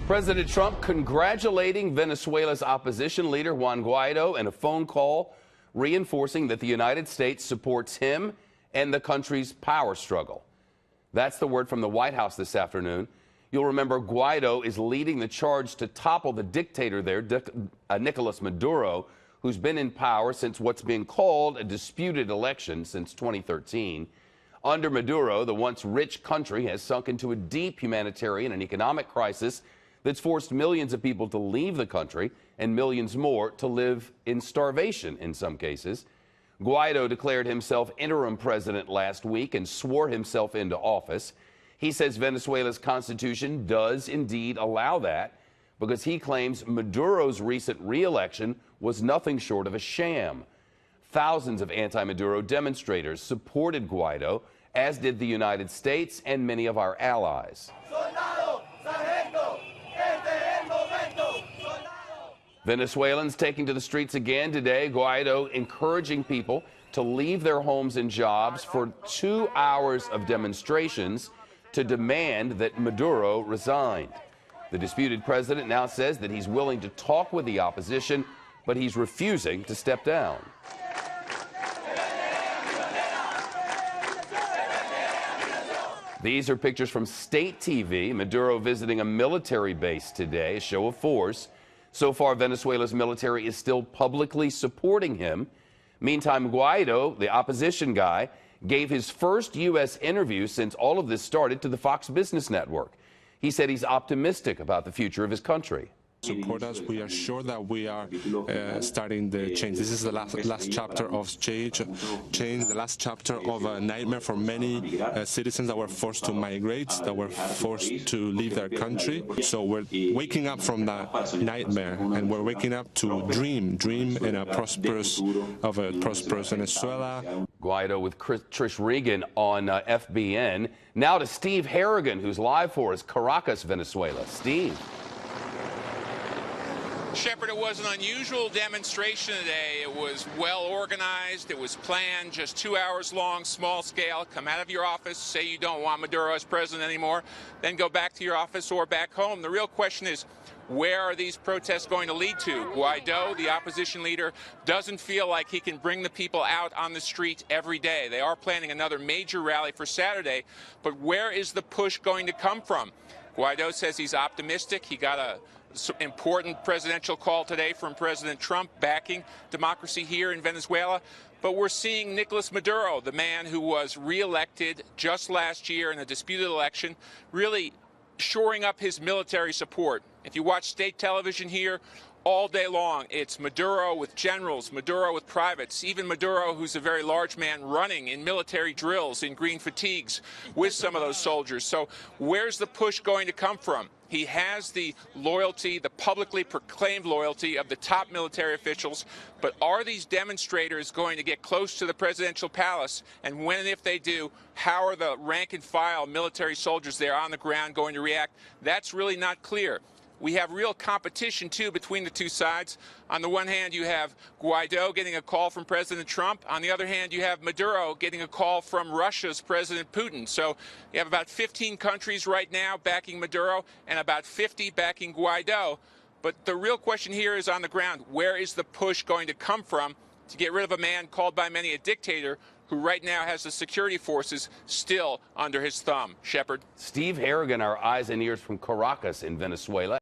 President Trump congratulating Venezuela's opposition leader Juan Guaido in a phone call, reinforcing that the United States supports him and the country's power struggle. That's the word from the White House this afternoon. You'll remember Guaido is leading the charge to topple the dictator there, Nicolas Maduro, who's been in power since what's being called a disputed election since 2013. Under Maduro, the once rich country has sunk into a deep humanitarian and economic crisis that's forced millions of people to leave the country and millions more to live in starvation in some cases. Guaido declared himself interim president last week and swore himself into office. He says Venezuela's constitution does indeed allow that because he claims Maduro's recent re-election was nothing short of a sham. Thousands of anti-Maduro demonstrators supported Guaido, as did the United States and many of our allies. Venezuelans taking to the streets again today, Guaido encouraging people to leave their homes and jobs for 2 hours of demonstrations to demand that Maduro resigned. The disputed president now says that he's willing to talk with the opposition, but he's refusing to step down. These are pictures from state TV. Maduro visiting a military base today, a show of force. So far, Venezuela's military is still publicly supporting him. Meantime, Guaido, the opposition guy, gave his first U.S. interview since all of this started to the Fox Business Network. He said he's optimistic about the future of his country. Support us. We are sure that we are starting the change. This is the last chapter of change, the last chapter of a nightmare for many citizens that were forced to migrate, that were forced to leave their country. So we're waking up from that nightmare, and we're waking up to dream in a prosperous Venezuela. Guaido with Trish Regan on FBN. Now to Steve Harrigan, who's live for us, Caracas, Venezuela. Steve. Shepard, it was an unusual demonstration today. It was well organized. It was planned, just 2 hours long, small scale. Come out of your office, say you don't want Maduro as president anymore, then go back to your office or back home. The real question is, where are these protests going to lead to? Guaido, the opposition leader, doesn't feel like he can bring the people out on the street every day. They are planning another major rally for Saturday, but where is the push going to come from? Guaido says he's optimistic. He got a important presidential call today from President Trump backing democracy here in Venezuela. But we're seeing Nicolas Maduro, the man who was reelected just last year in a disputed election, really shoring up his military support. If you watch state television here, all day long, it's Maduro with generals, Maduro with privates, even Maduro, who's a very large man, running in military drills in green fatigues with some of those soldiers. So where's the push going to come from? He has the loyalty, the publicly proclaimed loyalty of the top military officials, but are these demonstrators going to get close to the presidential palace? And when and if they do, how are the rank and file military soldiers there on the ground going to react? That's really not clear. We have real competition, too, between the two sides. On the one hand, you have Guaido getting a call from President Trump. On the other hand, you have Maduro getting a call from Russia's President Putin. So you have about 15 countries right now backing Maduro and about 50 backing Guaido. But the real question here is on the ground, where is the push going to come from to get rid of a man called by many a dictator who right now has the security forces still under his thumb? Shepard. Steve Harrigan, our eyes and ears from Caracas in Venezuela.